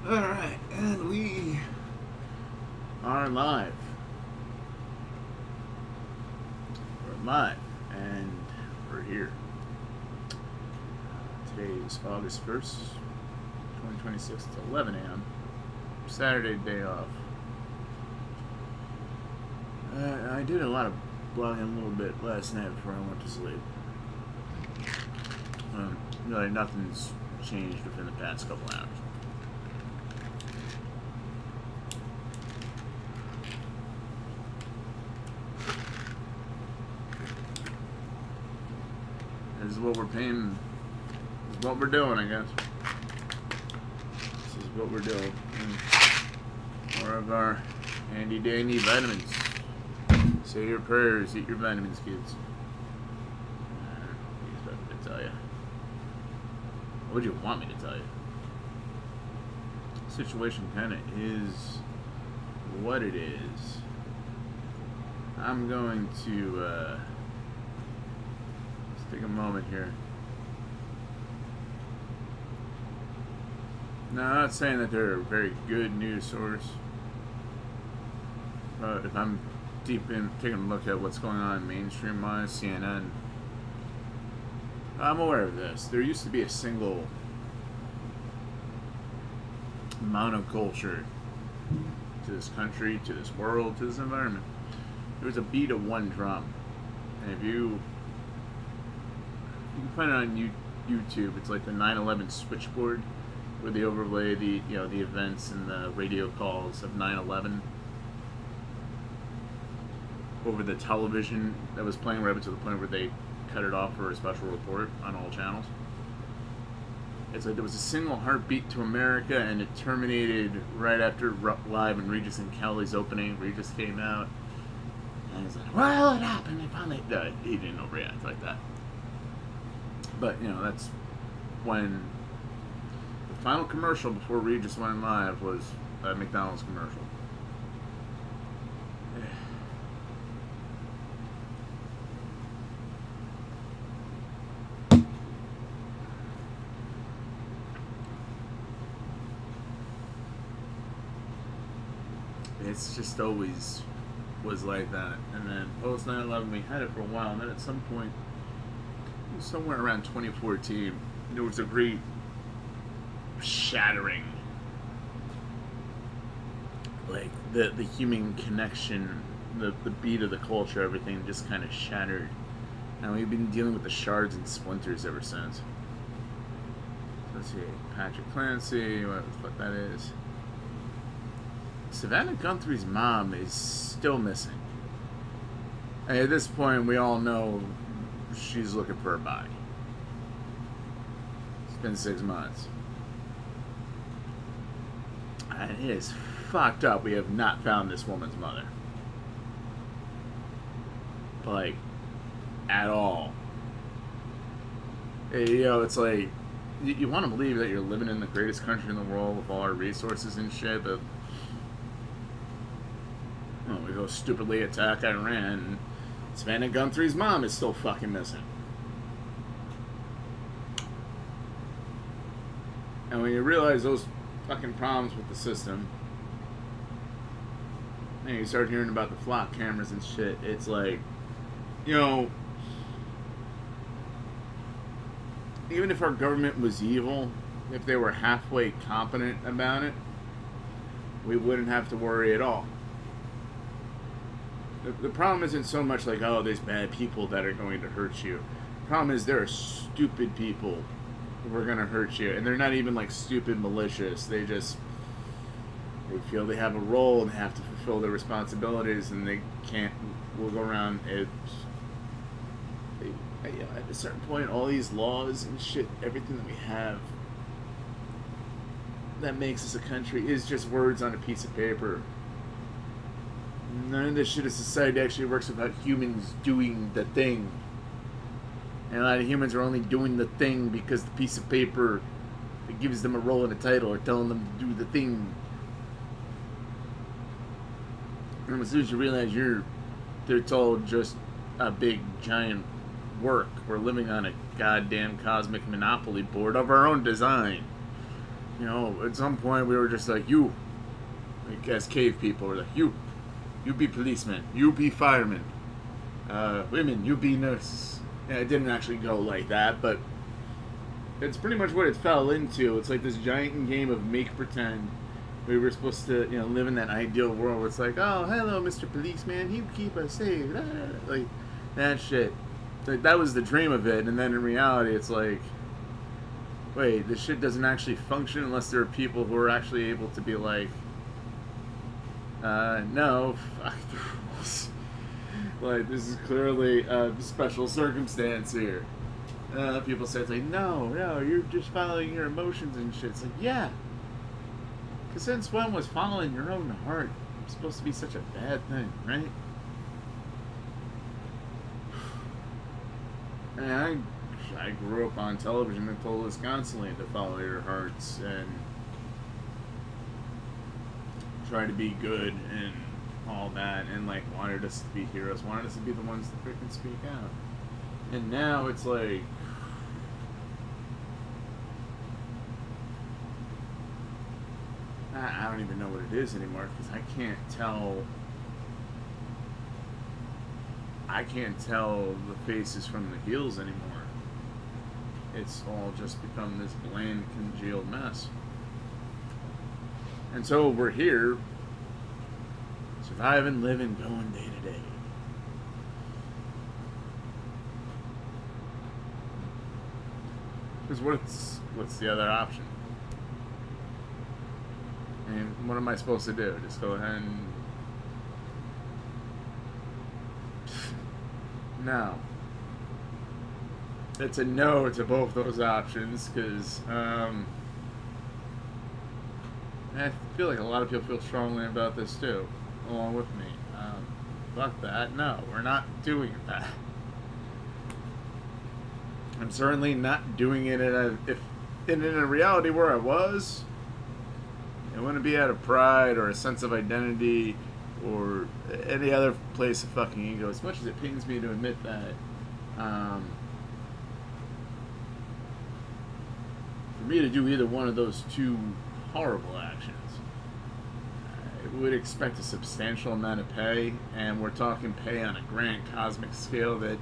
Alright, and we are live. We're live, and we're here. Today is August 1st, 2026. It's 11 a.m. Saturday, day off. I did a lot of blogging a little bit last night before I went to sleep. Really, nothing's changed within the past couple hours. This is what we're paying. This is what we're doing, I guess. This is what we're doing. More of our handy dandy vitamins. Say your prayers, eat your vitamins, kids. What do you tell you? What would you want me to tell you? The situation kind of is what it is. I'm going to let's take a moment here. Now, I'm not saying that they're a very good news source, but if I'm deep in taking a look at what's going on mainstream-wise, CNN, I'm aware of this. There used to be a single monoculture to this country, to this world, to this environment. There was a beat of one drum, and if you can find it on YouTube, it's like the 9/11 switchboard, where they overlay the the events and the radio calls of 9/11 over the television that was playing right up to the point where they cut it off for a special report on all channels. It's like there was a single heartbeat to America, and it terminated right after Live and Regis and Kelly's opening. Regis came out, and he's like, "Well, it happened. They finally..." No, he didn't overreact like that. But that's when the final commercial before Regis went live was a McDonald's commercial. It's just always was like that. And then post 9/11, we had it for a while. And then at some point, somewhere around 2014, there was a great shattering. Like the human connection, the beat of the culture, everything just kind of shattered. And we've been dealing with the shards and splinters ever since. Let's see, Patrick Clancy, what the fuck that is. Savannah Guthrie's mom is still missing. And at this point, we all know she's looking for her body. It's been 6 months. And it is fucked up. We have not found this woman's mother. Like, at all. It's like, you want to believe that you're living in the greatest country in the world with all our resources and shit, but we go stupidly attack Iran, and Savannah Guthrie's mom is still fucking missing. And when you realize those fucking problems with the system, and you start hearing about the flock cameras and shit, it's like, even if our government was evil, if they were halfway competent about it, we wouldn't have to worry at all. The problem isn't so much like, oh, there's bad people that are going to hurt you. The problem is there are stupid people who are going to hurt you. And they're not even like stupid malicious. They feel they have a role and have to fulfill their responsibilities, and they can't go around it. At a certain point, all these laws and shit, everything that we have that makes us a country is just words on a piece of paper. None of this shit of society actually works without humans doing the thing. And a lot of humans are only doing the thing because the piece of paper that gives them a role in a title or telling them to do the thing. And as soon as you realize they're told just a big giant work. We're living on a goddamn cosmic monopoly board of our own design. You know, at some point we were just like, you, like as cave people, we're like, you be policemen, you be firemen, women, you be nurses. Yeah, it didn't actually go like that, but it's pretty much what it fell into. It's like this giant game of make pretend. We were supposed to, you know, live in that ideal world where it's like, oh, hello, Mr. Policeman, you keep us safe. Like, that shit. Like, that was the dream of it, and then in reality, it's like, wait, this shit doesn't actually function unless there are people who are actually able to be like, no, fuck the rules. Like, this is clearly a special circumstance here. People say, it's like, no, you're just following your emotions and shit. It's like, yeah. Because since when was following your own heart supposed to be such a bad thing, right? And I grew up on television and told us constantly to follow your hearts and try to be good and all that, and like wanted us to be heroes, wanted us to be the ones to freaking speak out. And now it's like, I don't even know what it is anymore because I can't tell the faces from the heels anymore. It's all just become this bland, congealed mess. And so we're here, surviving, living, going day to day. Because what's the other option? I mean, what am I supposed to do? Just go ahead and... No. It's a no to both those options, because I feel like a lot of people feel strongly about this too, along with me. Fuck that. No, we're not doing that. I'm certainly not doing it in a reality where I was. It wouldn't be out of pride or a sense of identity or any other place of fucking ego, as much as it pains me to admit that. For me to do either one of those two horrible actions, I would expect a substantial amount of pay, and we're talking pay on a grand cosmic scale that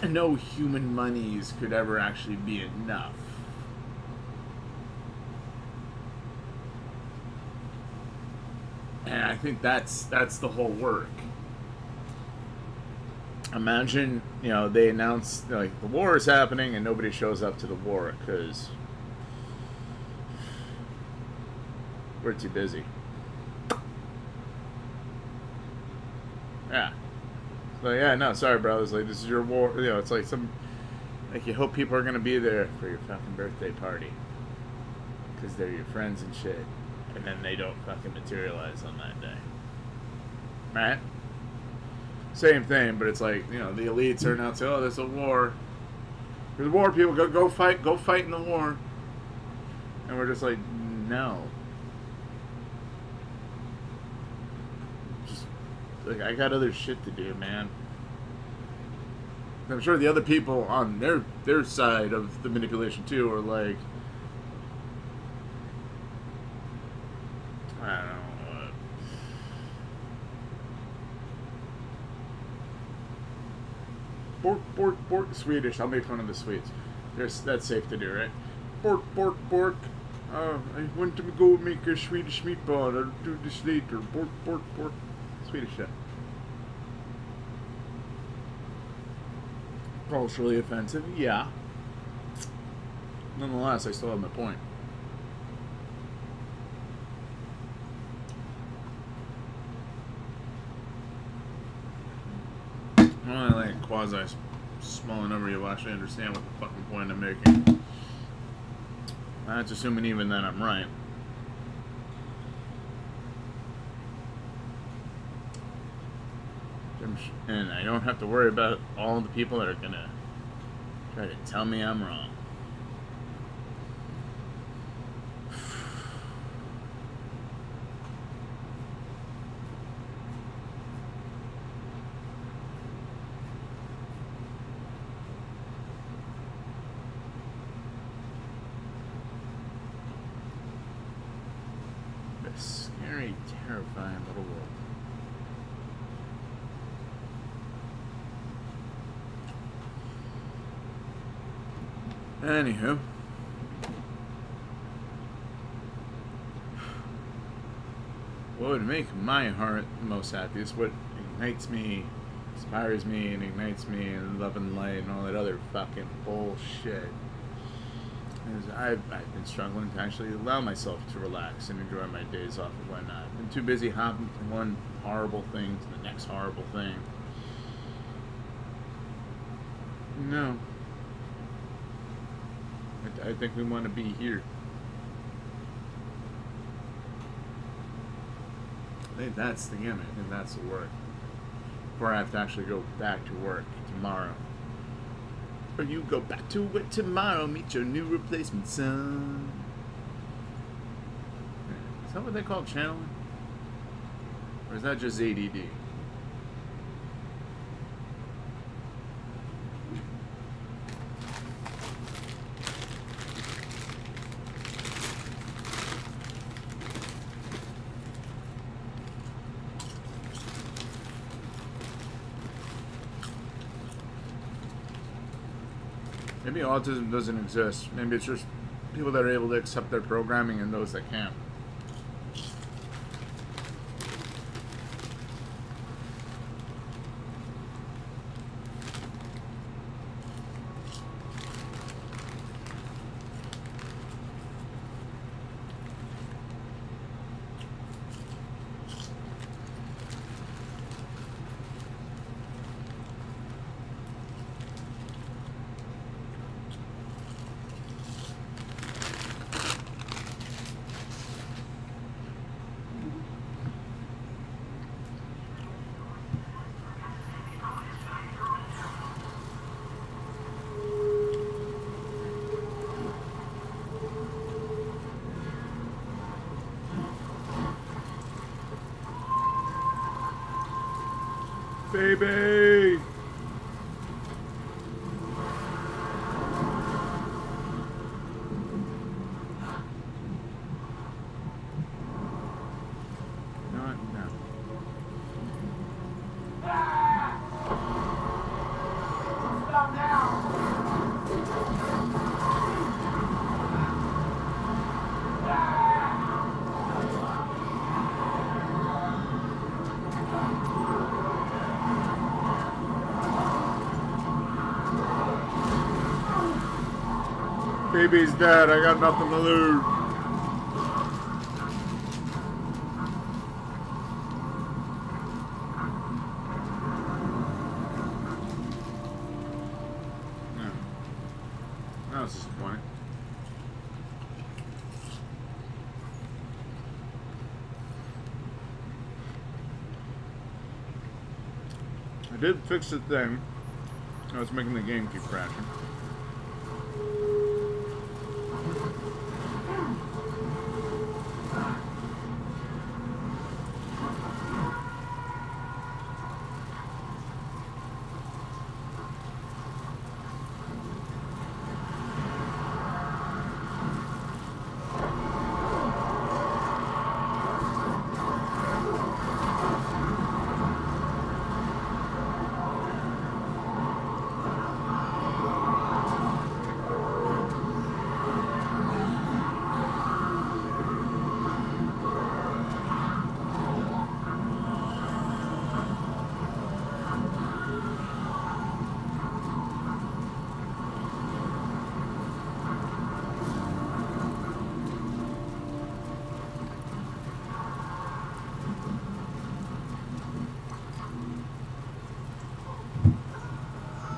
no human monies could ever actually be enough. And I think that's the whole work. Imagine, they announce like the war is happening and nobody shows up to the war because we're too busy. Yeah. So yeah, no, sorry, bro. It's like, this is your war. It's like you hope people are gonna be there for your fucking birthday party because they're your friends and shit, and then they don't fucking materialize on that day, right? Same thing, but it's like, the elites are now saying, oh, there's a war. There's a war, people, go fight in the war. And we're just like, no. Just, like, I got other shit to do, man. I'm sure the other people on their side of the manipulation, too, are like, I don't know. Bork, Swedish. I'll make fun of the Swedes. That's safe to do, right? Bork. I want to go make a Swedish meatball. I'll do this later. Bork. Swedish shit. Culturally offensive, yeah. Nonetheless, I still have my point. I like quasi smalling over you will actually understand what the fucking point I'm making. That's assuming even then I'm right. And I don't have to worry about all the people that are gonna try to tell me I'm wrong. very terrifying little world. Anywho, what would make my heart most happiest, what ignites me, inspires me, and ignites me, and love and light, and all that other fucking bullshit, is I've been struggling to actually allow myself to relax and enjoy my days off and whatnot. I've been too busy hopping from one horrible thing to the next horrible thing. No. I think we want to be here. I think that's the game. I think that's the work. Before I have to actually go back to work tomorrow. Or you go back to work tomorrow, meet your new replacement, son. Is that what they call channeling? Or is that just ADD? Maybe autism doesn't exist. Maybe it's just people that are able to accept their programming and those that can't. Baby! No. Stop now! Baby's dead. I got nothing to lose. No. That was disappointing. I did fix the thing. I was making the game keep crashing.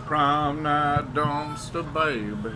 From that dumpster, baby.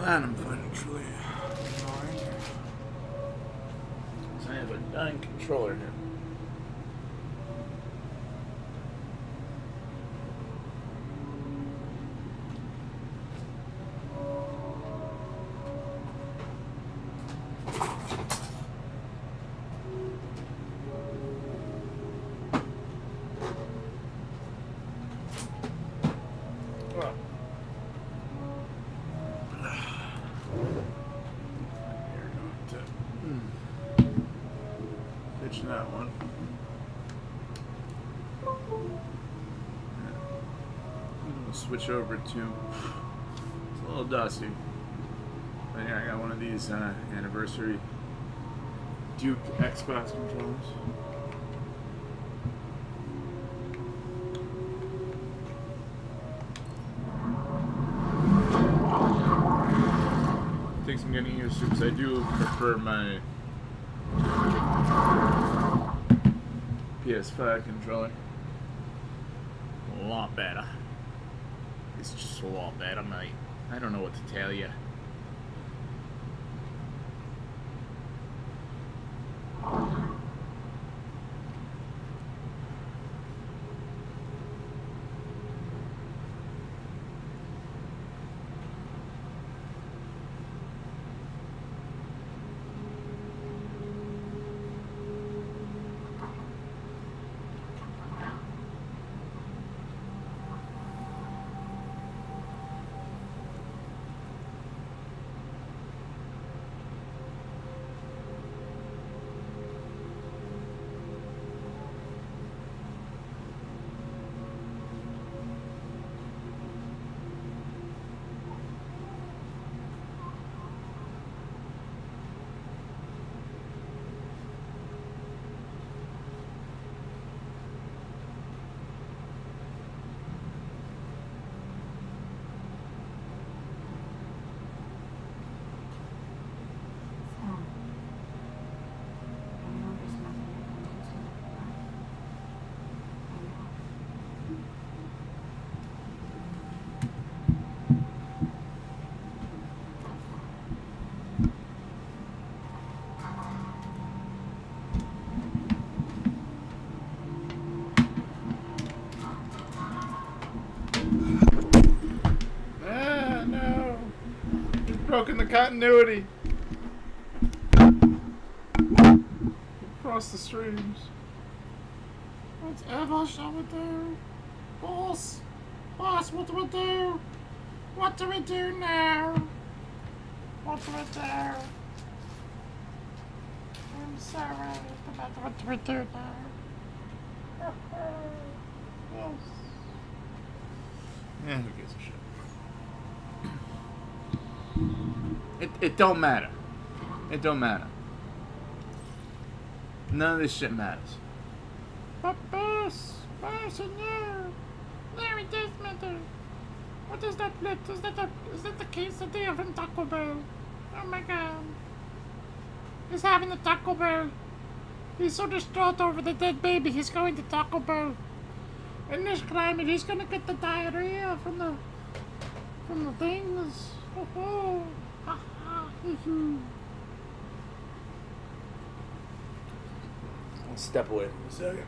And I'm finding truly annoying. I have a dying controller here. Pitch that one. We'll switch over to. It's a little dusty. But yeah, I got one of these anniversary Duke Xbox controllers. Takes some getting used to because I do prefer my PS5 controller a lot better. It's just a lot better, mate. I don't know what to tell you. Broken the continuity across the streams. Whatever shall we do? Boss, what do we do? What do we do now? What do we do? I'm sorry, but what do we do now? Yes. Yeah, who gives a shit? It don't matter. It don't matter. None of this shit matters. But boss, no. No, it does matter. What is that lit? Is that the quesadilla from Taco Bell? Oh my god. He's having a Taco Bell. He's so distraught over the dead baby, he's going to Taco Bell. In this climate, he's gonna get the diarrhea from the things. Oh. I'll step away for a second.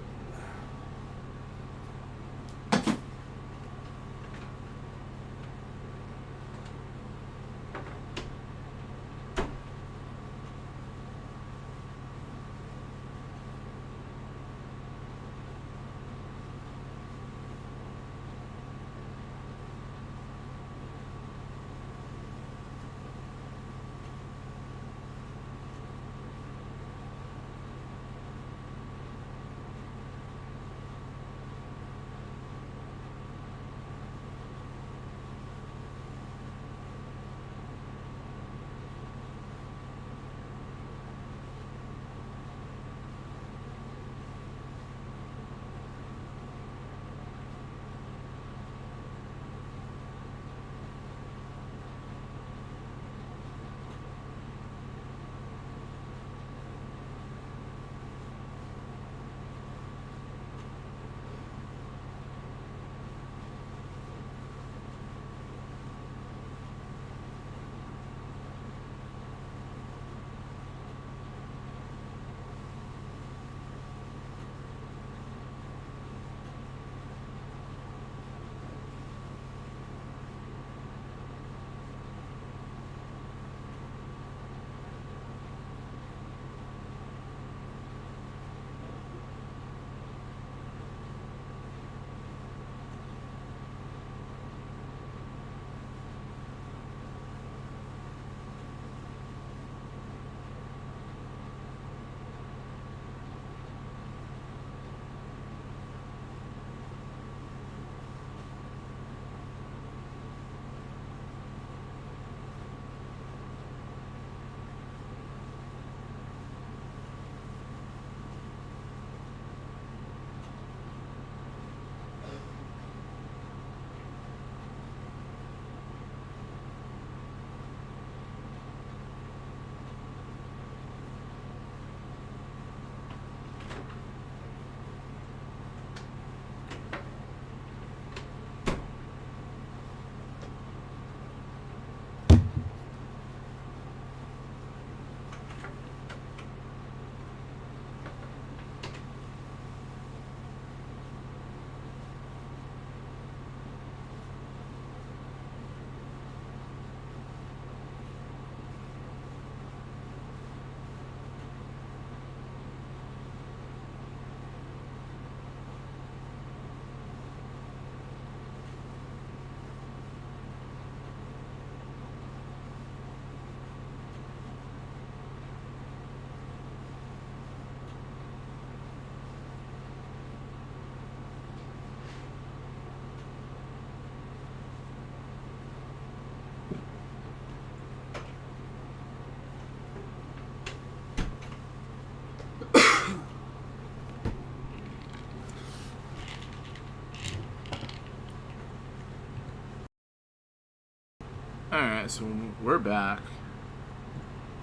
Alright, so we're back.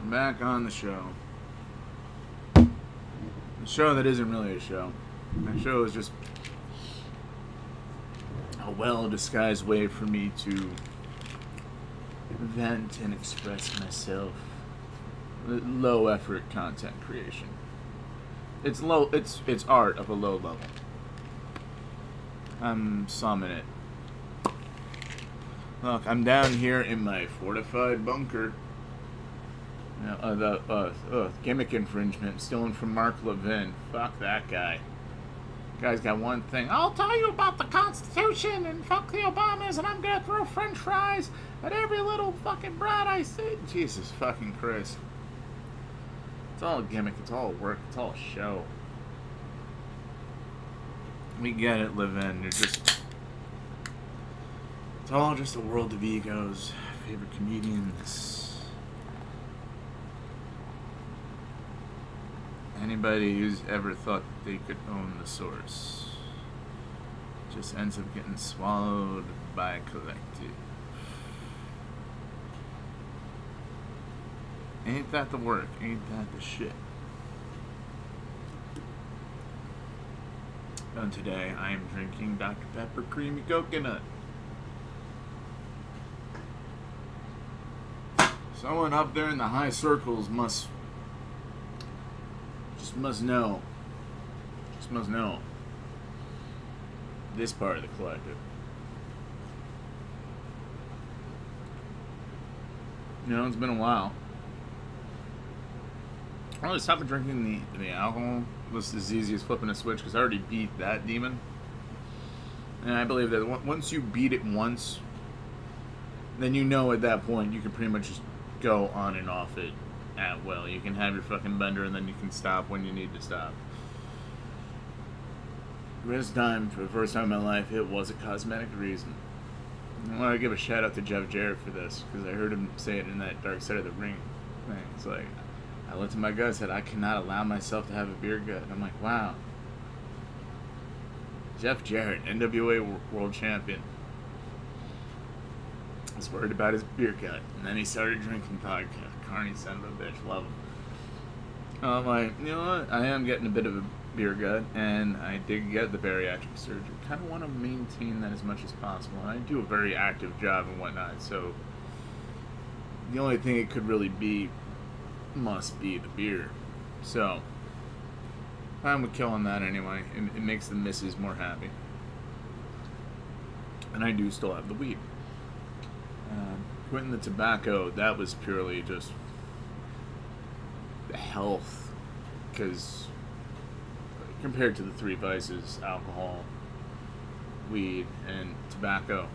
I'm back on the show. The show that isn't really a show. The show is just a well-disguised way for me to vent and express myself. Low-effort content creation. It's low. It's art of a low level. I'm summing it. Look, I'm down here in my fortified bunker. Gimmick infringement, stealing from Mark Levin. Fuck that guy. Guy's got one thing. I'll tell you about the Constitution and fuck the Obamas, and I'm gonna throw French fries at every little fucking brat I see. Jesus fucking Christ. It's all a gimmick. It's all work. It's all a show. We get it, Levin. You're just. It's all just a world of egos. Favorite comedians. Anybody who's ever thought they could own the source just ends up getting swallowed by collective. Ain't that the work? Ain't that the shit? And today I am drinking Dr. Pepper Creamy Coconut. Someone up there in the high circles must know this part of the collective. You know, it's been a while. I really stopped drinking the alcohol. It was as easy as flipping a switch because I already beat that demon. And I believe that once you beat it once, then you know at that point you can pretty much just go on and off it at will. You can have your fucking bender and then you can stop when you need to stop. This time, for the first time in my life, it was a cosmetic reason. I want to give a shout out to Jeff Jarrett for this because I heard him say it in that Dark Side of the Ring thing. It's like, I looked at my gut and said, I cannot allow myself to have a beer gut. And I'm like, wow. Jeff Jarrett, NWA World Champion, was worried about his beer gut. And then he started drinking vodka. Carney, son of a bitch, love him. I'm like, you know what? I am getting a bit of a beer gut, and I did get the bariatric surgery. Kind of want to maintain that as much as possible. And I do a very active job and whatnot, so the only thing it could really be must be the beer. So I'm with killing that anyway. It makes the missus more happy. And I do still have the weed. Quitting the tobacco, that was purely just the health, because compared to the three vices, alcohol, weed, and tobacco,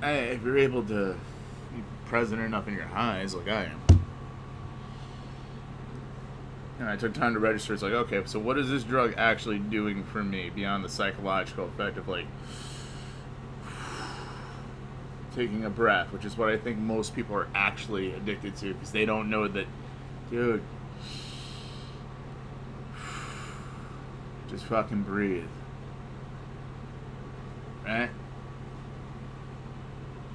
if you're able to be present enough in your highs like I am, and I took time to register, it's like, okay, so what is this drug actually doing for me beyond the psychological effect of like taking a breath, which is what I think most people are actually addicted to because they don't know that, dude, just fucking breathe, right?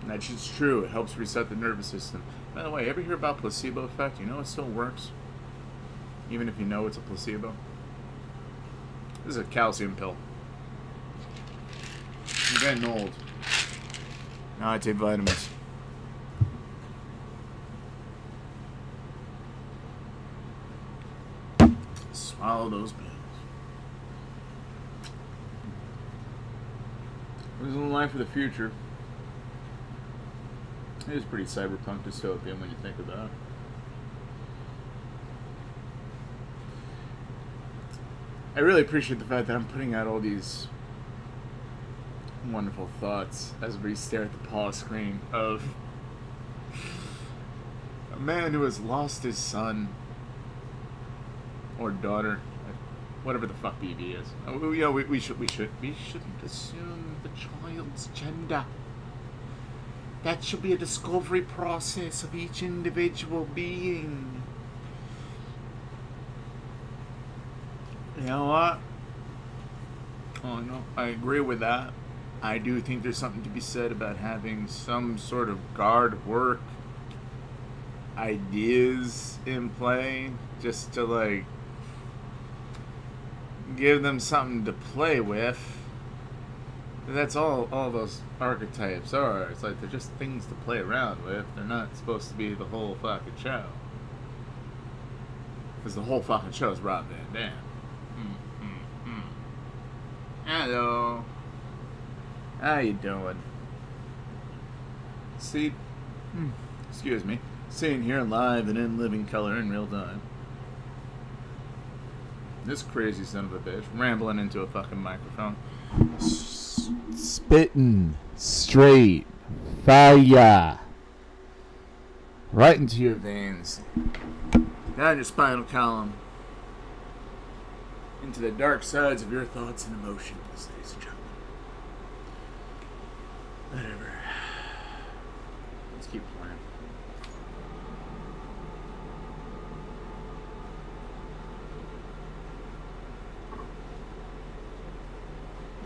And that's just true. It helps reset the nervous system. By the way, ever hear about placebo effect? You know it still works, even if you know it's a placebo. This is a calcium pill. I'm getting old. Now I take vitamins. Swallow those pills. This is the life of the future. It is pretty cyberpunk dystopian when you think of that. I really appreciate the fact that I'm putting out all these wonderful thoughts as we stare at the pause screen of a man who has lost his son or daughter, whatever the fuck BB is. We shouldn't assume the child's gender. That should be a discovery process of each individual being. You know what? Oh no, I agree with that. I do think there's something to be said about having some sort of guard work ideas in play, just to like give them something to play with. That's all those archetypes are. It's like they're just things to play around with. They're not supposed to be the whole fucking show. Because the whole fucking show is Rob Van Dam. Hello. How you doing? See, excuse me, sitting here live and in living color in real time. This crazy son of a bitch rambling into a fucking microphone. Spitting straight fire right into your veins, down your spinal column, into the dark sides of your thoughts and emotions, ladies and gentlemen. Whatever. Let's keep playing.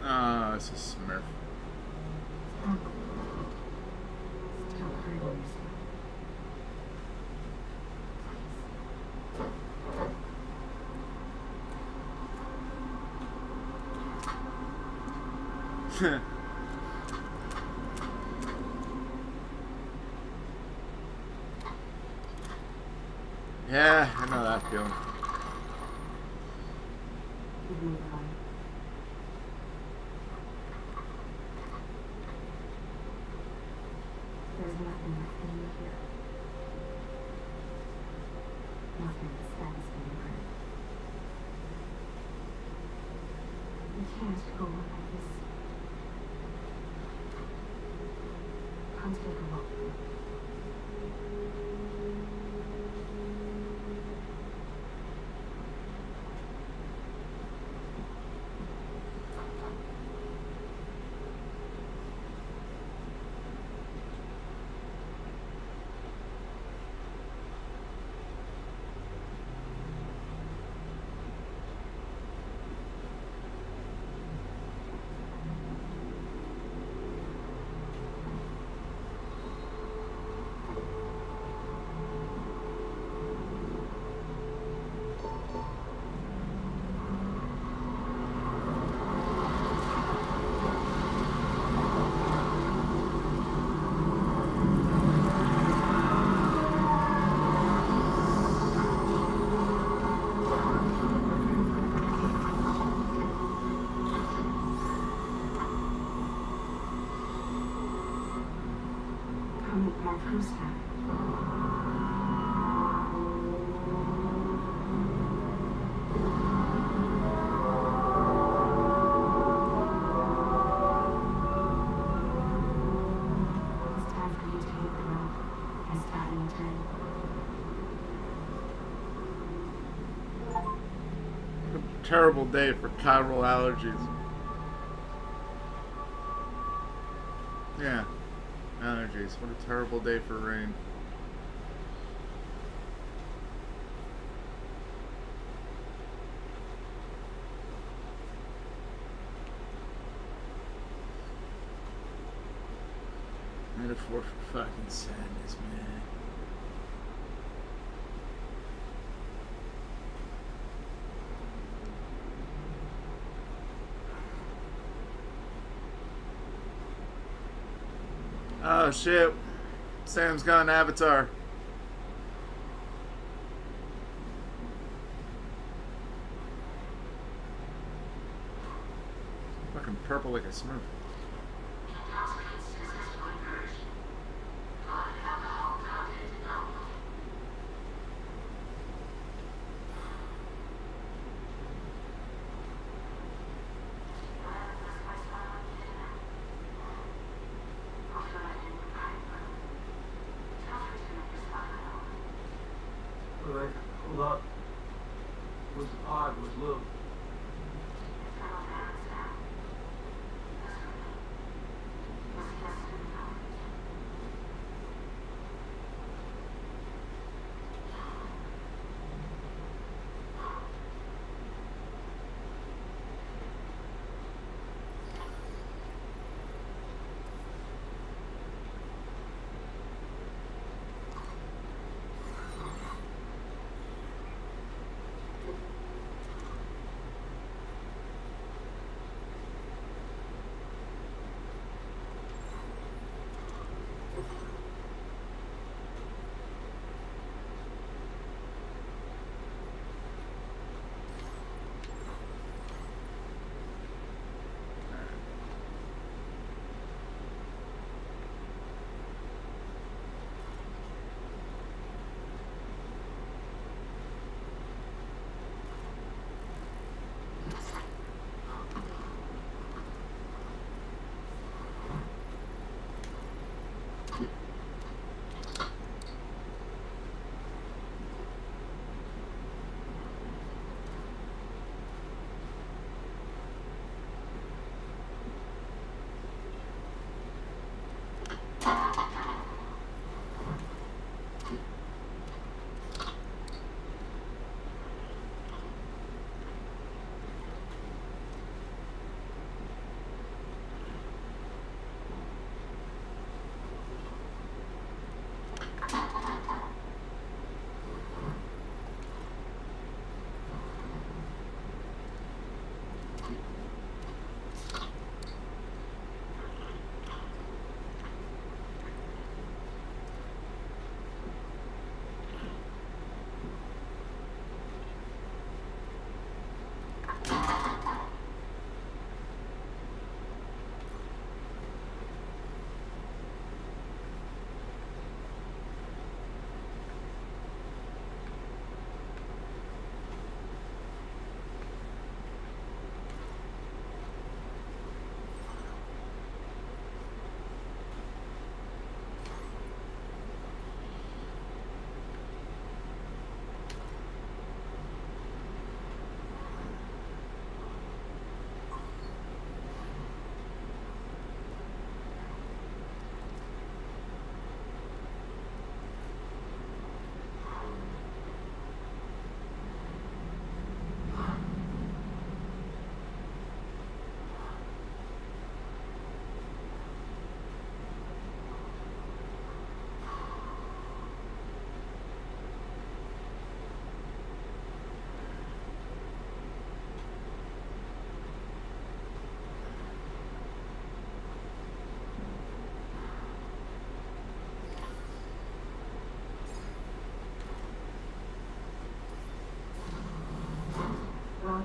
Ah, this is Smurf. Yeah, I know that feeling. There's nothing left in you here. Nothing that's satisfying. You can't go on like this. Come take a walk. Terrible day for chiral allergies. Yeah, allergies. What a terrible day for rain. Metaphor for fucking sadness, man. Oh shit, Sam's gone Avatar. Fucking purple like a Smurf. Hold up. What's the pod? What's love?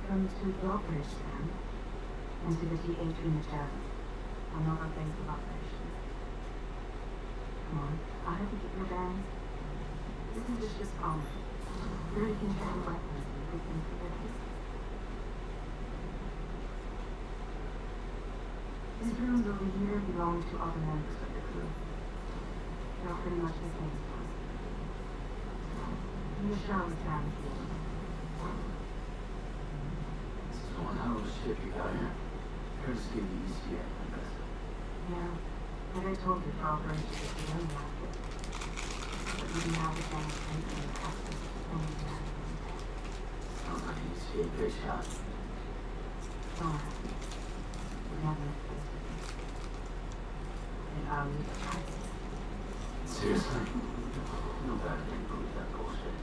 Welcome to Drawbridge, Sam. And to the DH unit channel. Another place of operations. Come on, I'll help you get your bearings. This is the ship's home. Here you can carry weapons and equipment for your cases. These rooms over here belong to other members of the crew. They're pretty much the same as us. And the shower's down here. This is one hell of a ship you got here. Courtesy of the ECA, I guess. Yeah, like I told you, Drawbridge is the only outfit. But even now the gang is taking the customers to only that. Sounds like an ECA base shot. Don't have to. We never have to. And I'll leave the price. Seriously? No better than prove that bullshit.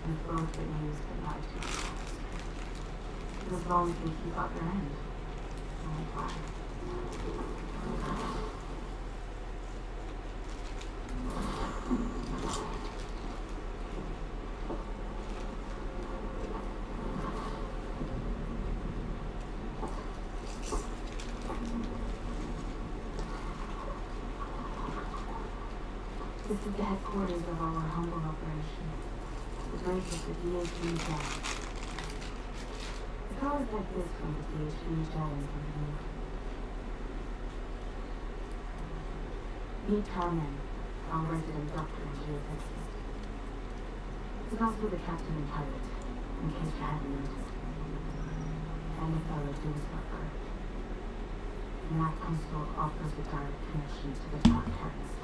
We've both been used to lie to ourselves. As long as we keep up their end. Only fine. This is the headquarters of our humble operation. The break is the DHE Tower. It's always like this from the DHE Giant Company. Meet Carmen, our resident doctor and geophysicist. He's also the captain and pilot, in case you hadn't noticed. And the fellow James Butler. And that console offers a direct connection to the dark carriers.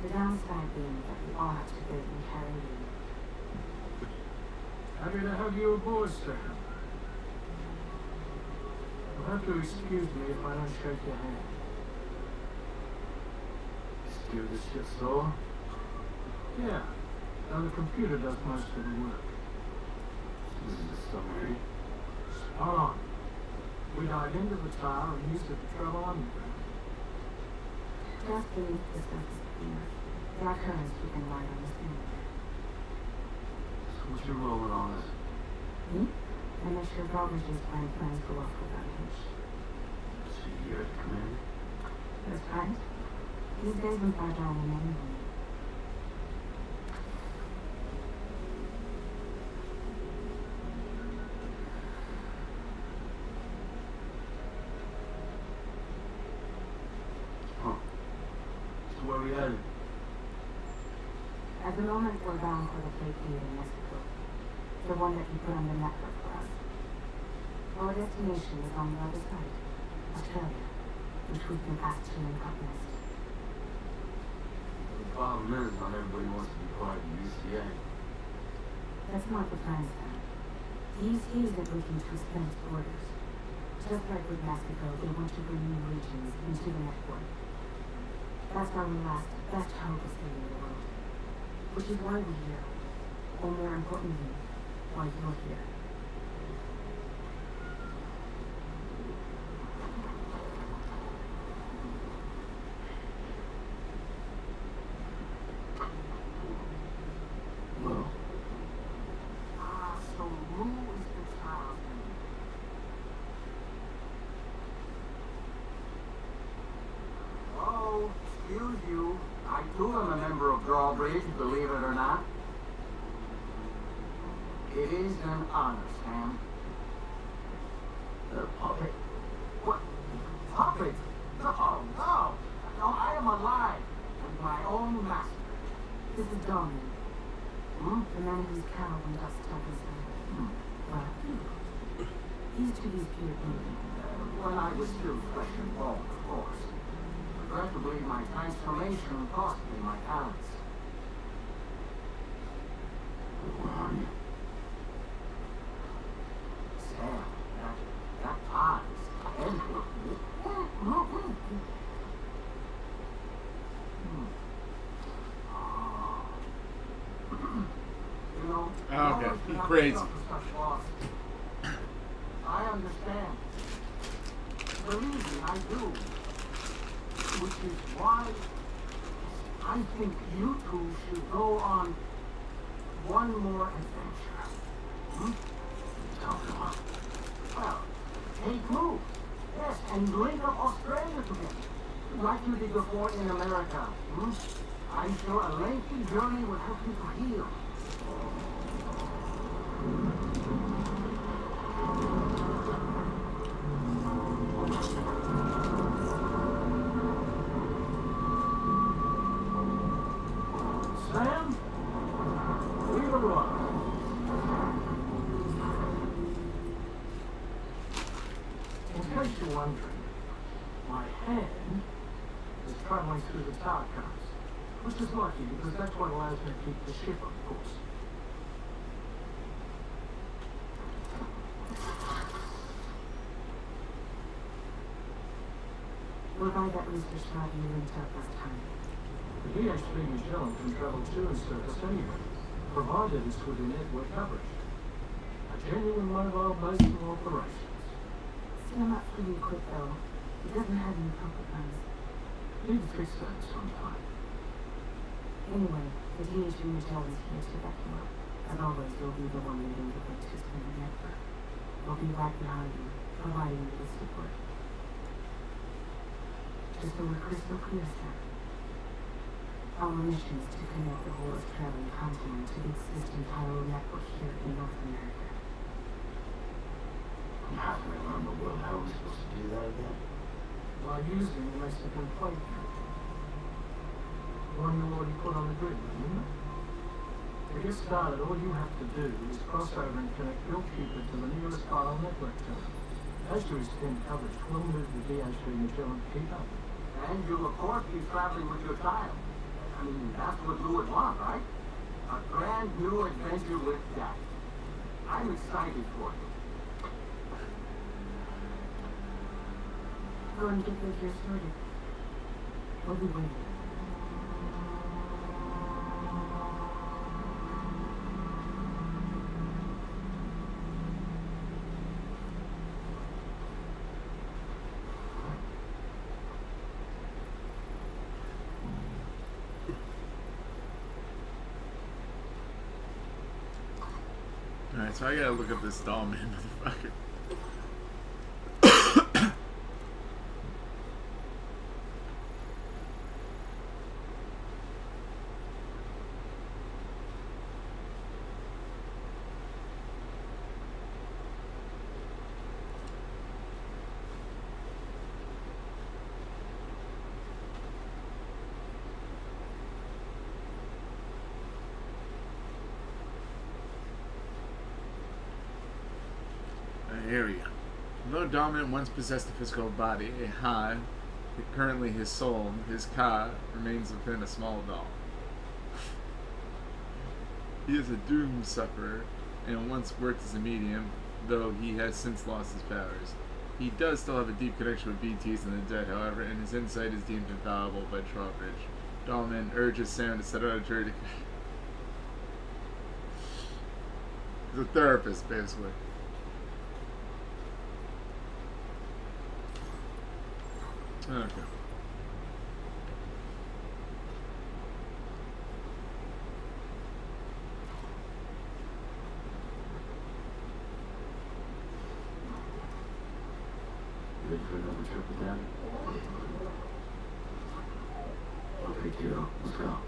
The downside being that we all have to live in Caribbean. Happy to have you aboard, sir. You'll have to excuse me if I don't shake your hand. Steer the ship slower? Yeah. Now the computer does most of the work. This is a submarine. Spot on. We dive into the tower and use it to travel underground. Just beneath the surface of the earth, there are currents keeping light on the simulator. So what's your role in all this? Me? I make sure Drawbridge's plans go off without a hitch. So you're the commander? That's right. These days I'm fragile in any way. Huh. So where are we headed? At the moment, we're bound for the Cape Fear in Mexico. The one that you put on the network for us. Our destination is on the other side, Australia, which we've been asked to link up next. The problem is, not everybody wants to be part of the UCA. That's not the plan, Sam. The ECA isn't looking to expand its borders. Just like with Mexico, they want to bring new regions into the network. That's our last, best hope of saving the world. Which is why we're here. Or more importantly, why you're here. Well, So who is the child? Oh, excuse you. I too am a member of Drawbridge, believe it or not. It is an honor, Sam. that puppet. What? Puppet? No, no. No, I am alive and my own master. This is Don, Hmm? the man whose cow went up Tucker's Hmm. Well, he's to these people. When I was still flesh and bone, of course. Regrettably, my transformation cost me my talents. Where are you? Sam, that pod is endless. You know, Oh, okay. almost He's not crazy. such a loss. I understand. Believe me, I do. Which is why I think you two should go on one more adventure. Hmm? Talking about. Well, take move. Yes, and link up Australia together. Like you did before in America. Hmm? I'm sure a lengthy journey will help you to heal. Sam, we've arrived. In case you're wondering, my hand is traveling through the tower cars, which is lucky because that's what allows me to keep the ship on course. We're by that research lab you linked up last time. The DHB Magellan can travel to and surface anywhere, provided it's within network coverage. A genuine mobile base for operations. Set him up pretty quick though. He doesn't have any poker guns. Need to fix that sometime. Anyway, the DHB Magellan's here to back you up. As always, you'll be the one leading the way to the network. We'll be right behind you, providing you with support. Just so we're crystal clear, sir. Our mission is to connect the whole Australian continent to the existing Pyro network here in North America. How can I remember well how we're supposed to do that again? By using the Mexican plate card. One you already put on the grid, remember? To get started, all you have to do is cross over and connect your Cupid to the nearest file network terminal. As you extend coverage, we'll move the DHB Magellan to keep up. And you'll of course be traveling with your child. I mean, that's what you would want, right? A brand new adventure with Jack. I'm excited for you. Go and get the gear started. We'll be waiting. Alright, so I gotta look up this doll man motherfucker. Area. Though Dominant once possessed a physical body, a hive, currently his soul, his ka, remains within a small doll. He is a doom sufferer, and once worked as a medium, though he has since lost his powers. He does still have a deep connection with BTs and the dead, however, and his insight is deemed infallible by Trowbridge. Dominant urges Sam to set out a jury to... He's a therapist, basically. Okay. Ready for another trip with Dad? Okay, kiddo, let's go.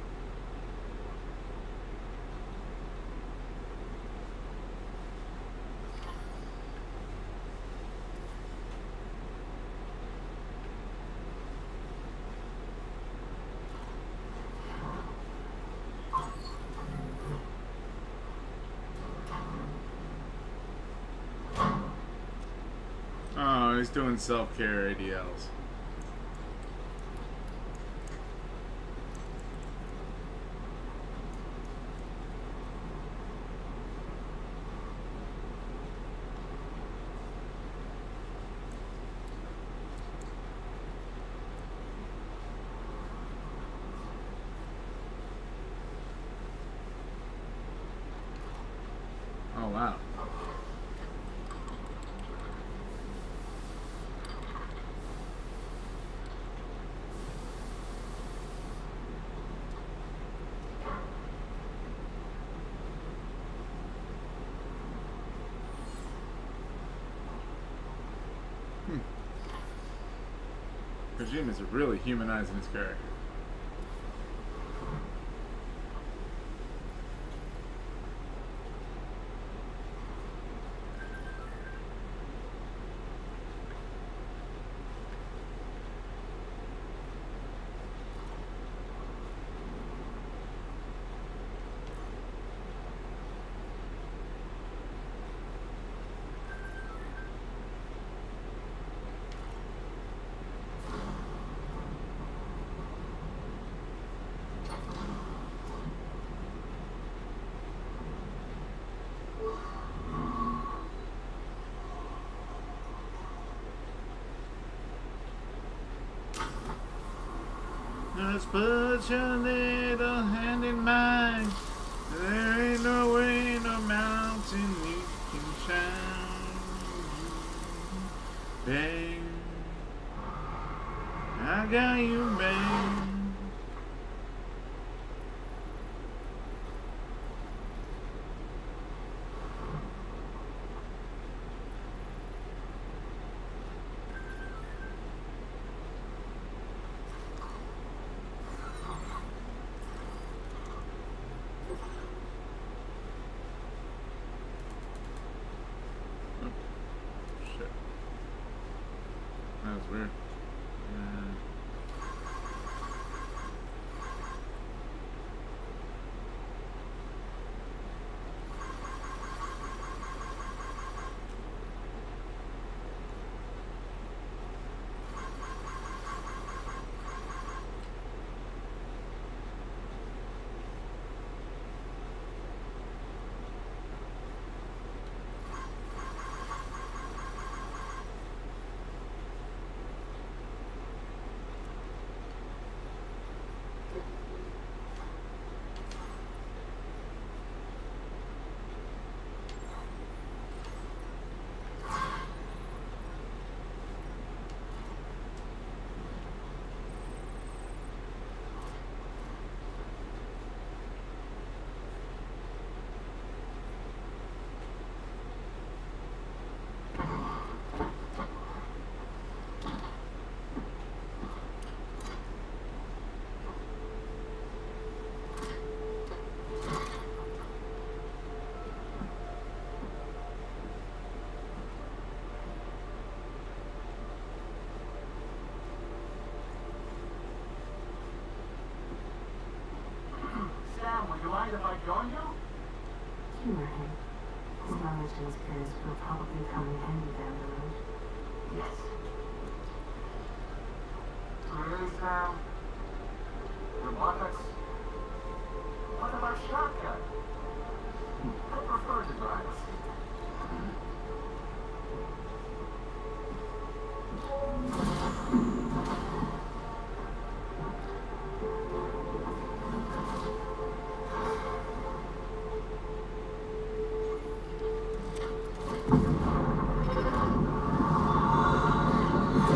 Oh, he's doing self-care ADLs. Oh, wow. Kojima's really humanizing his character. Just put your little hand in mine. There ain't no way, no mountain you can climb. Bang, I got you, bang. That was weird. Sam, would you mind if I join you? Humor him. His knowledge and experience will probably come in handy down the road. Yes. Really, Sam? Robotics? What about shotgun? I prefer to drive a seat.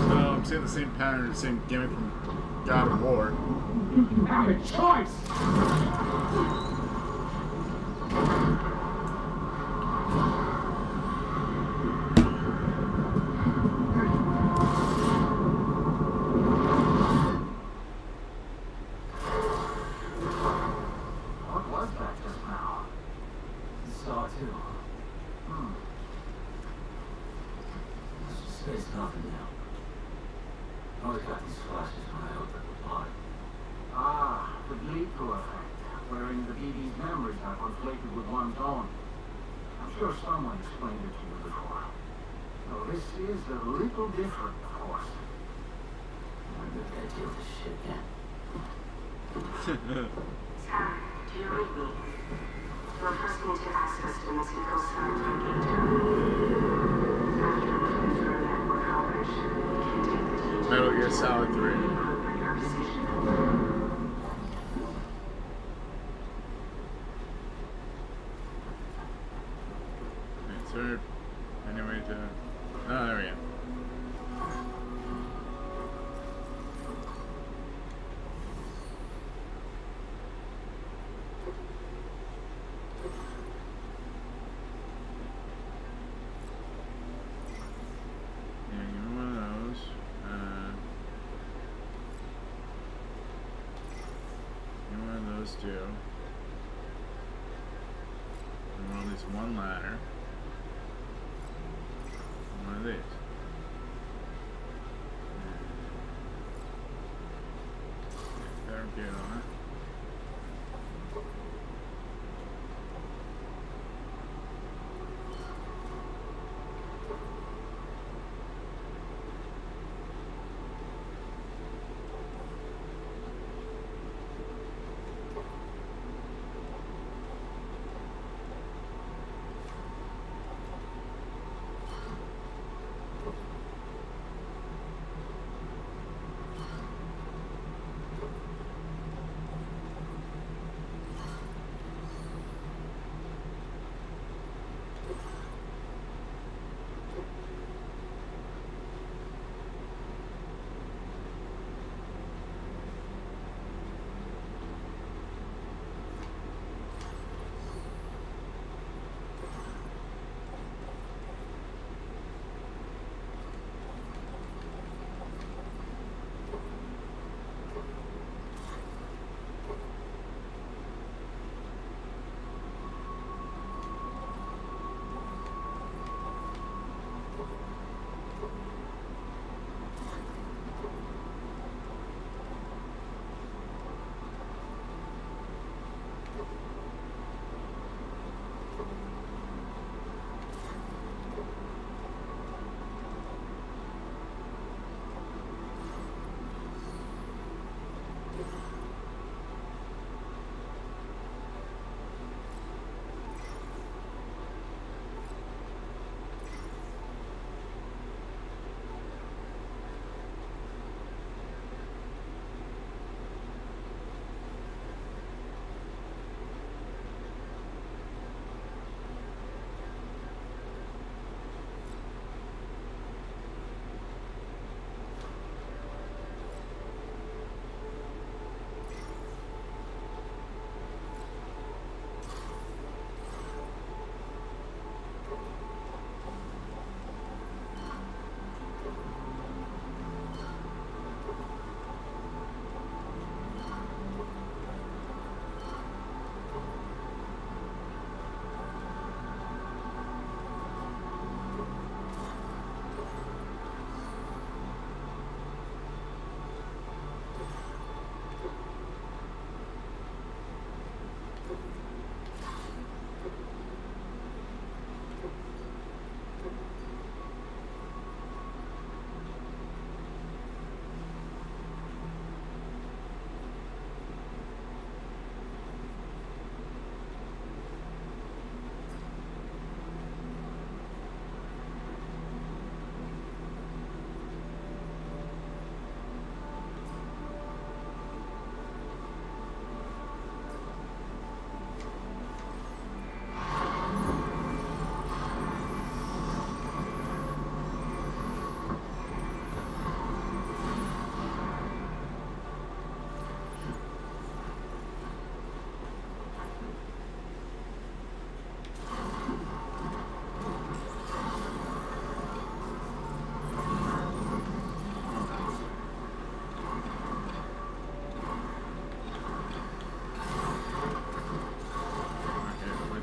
So I'm seeing the same pattern, the same gimmick from God of War. You have a choice! What was that just now? Saw too. Space nothing now. I always got these flashes when I opened the body. Ah, the Gleeko effect, wherein the BB's memories are conflated with one's own. I'm sure someone explained it to you before. So this is a little different, of course. When did they deal with this shit again? Sam, do you read me? You are first need to access the Mosquito Satellite Gate. After looking through network coverage, you can take the details. Metal Gear Solid 3. From your position. Insert. Anyway, to. Oh, there we go. Yeah, give me one of those. these two. And we're on this one ladder. One of these. Barricade on it.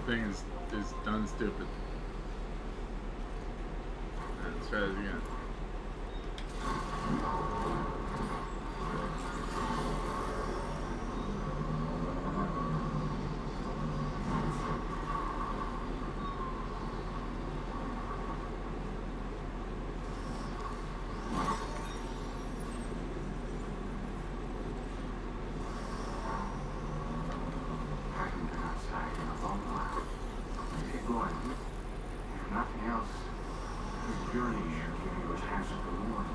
Thing is done stupid. Let's try this again. Nothing else. This journey should give you a chance at the Lord.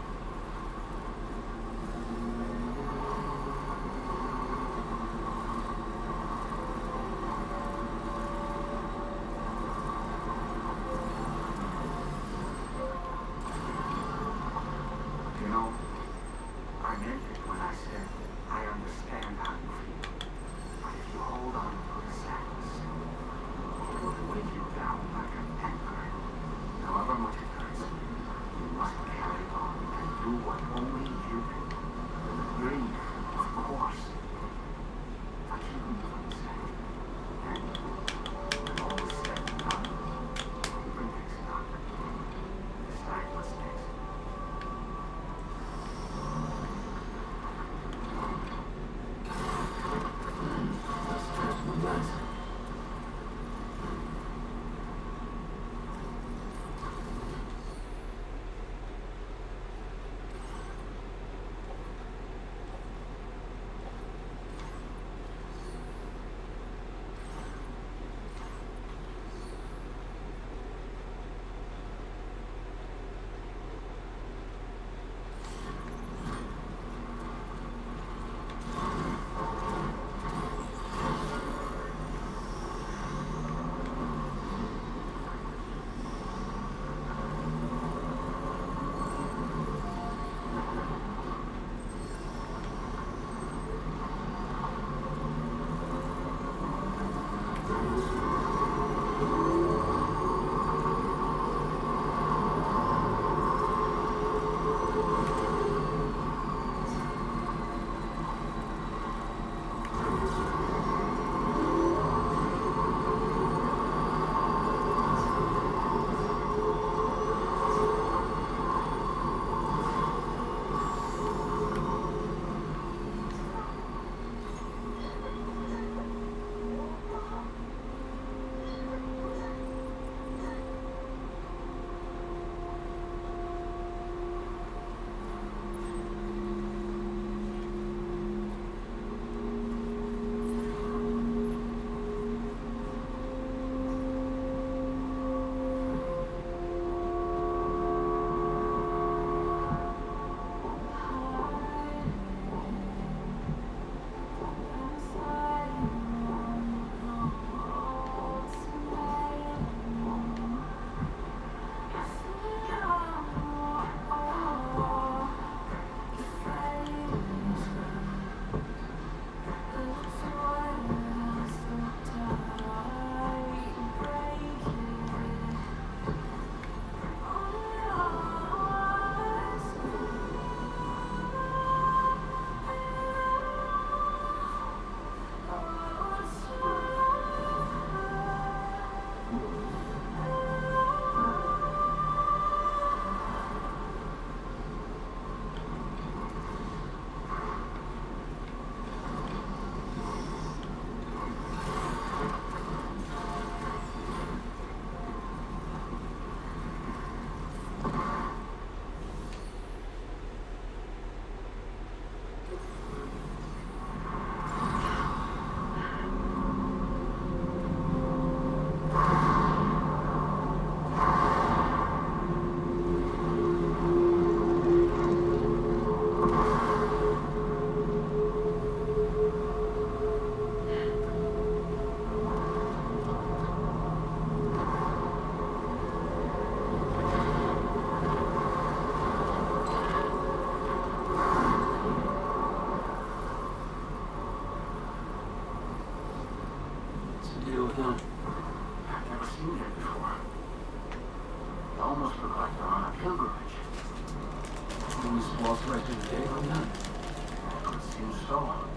so on.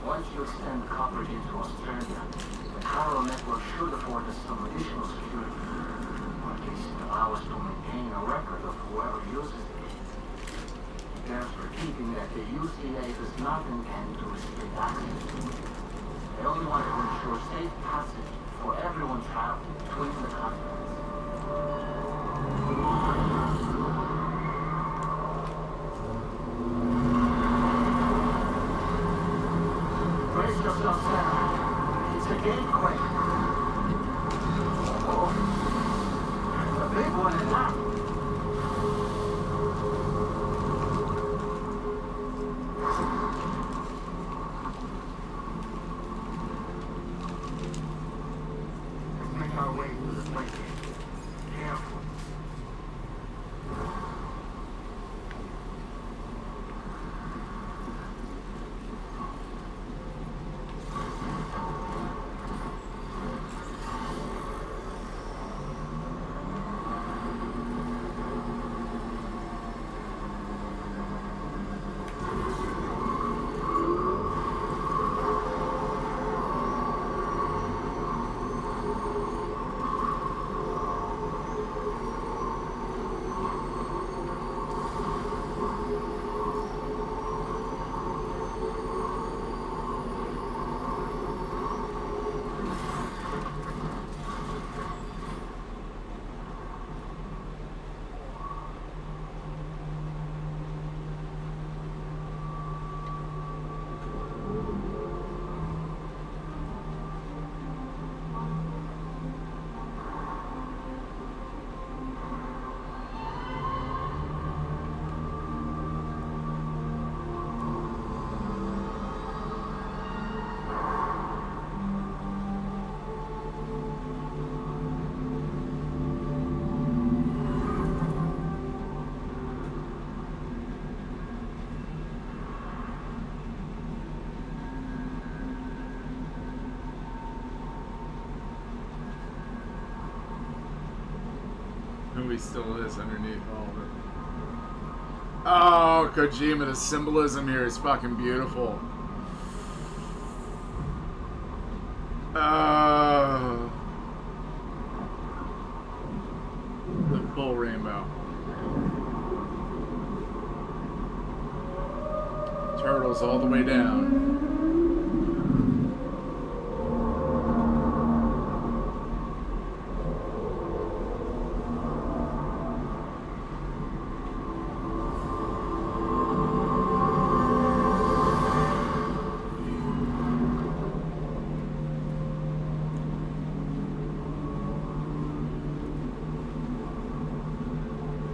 Once you extend coverage into Australia, the Cairo network should afford us some additional security, or at least allow us to maintain a record of whoever uses it. There's repeating that the UCA does not intend to restrict access to it. They only want to ensure safe passage for everyone traveling between the continents. Brace yourself, Sarah. It's a gateway. Oh, there's a big one in that. Let's make our way through the place. Careful. He still is underneath all of it. Oh, Kojima, the symbolism here is fucking beautiful. The full rainbow. Turtles all the way down.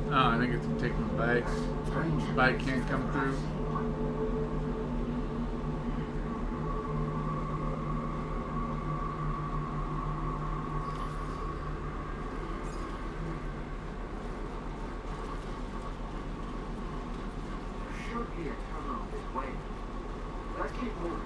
I think it's taking the bike. Bike can't come through. There should be a terminal this way. Let's keep moving.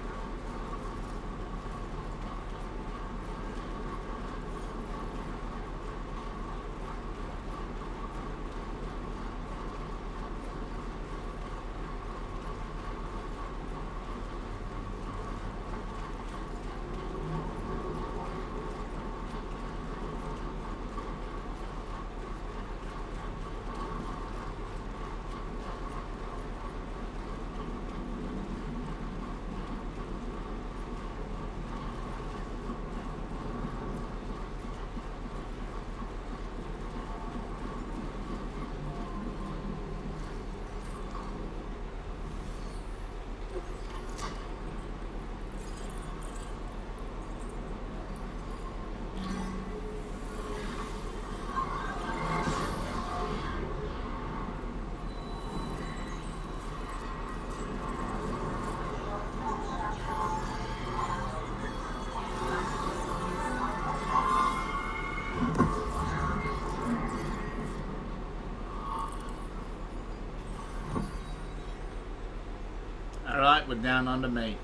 Alright, we're down under me.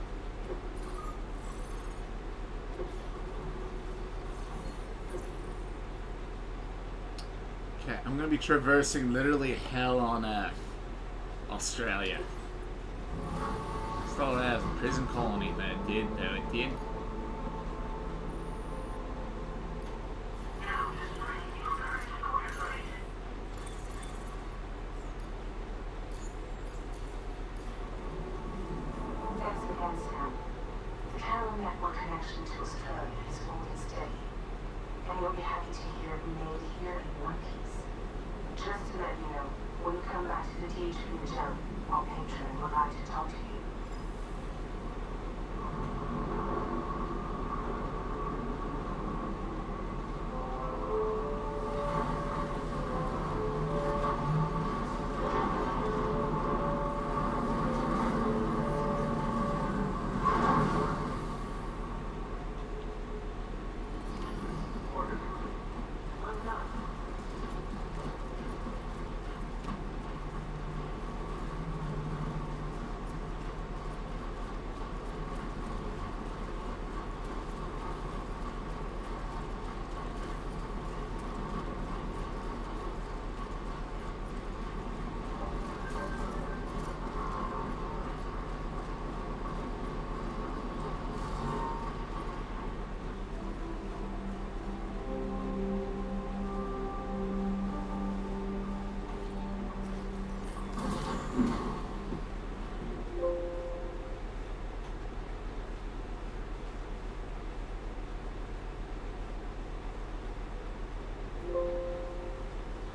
Okay, I'm gonna be traversing literally hell on earth. Australia. Probably has a prison colony that it did. Thanks again, Sam. The Carol network connection to Australia is holding steady, and you'll be happy to hear it made here in one piece. Just to let you know, when you come back to the THP Hotel, our patron would like to talk to you.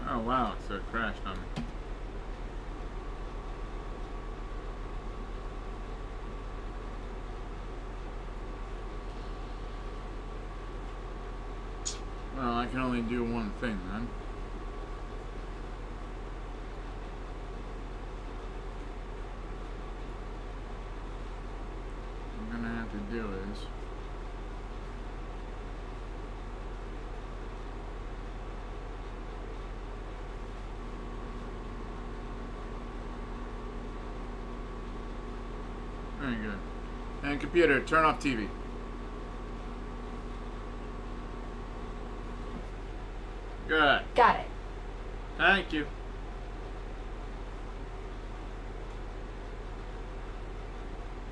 Oh wow, so it crashed on me. Well, I can only do one thing then. What I'm gonna have to do is very good. And computer, turn off TV. Good. Got it. Thank you.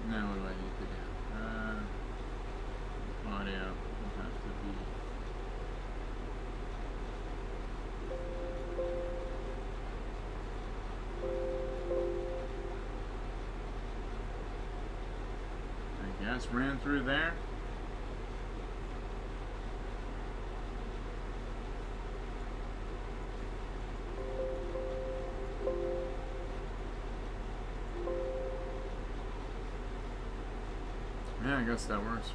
Now what do I need to do? Audio will have to be. I guess ran through there. Yeah, I guess that works.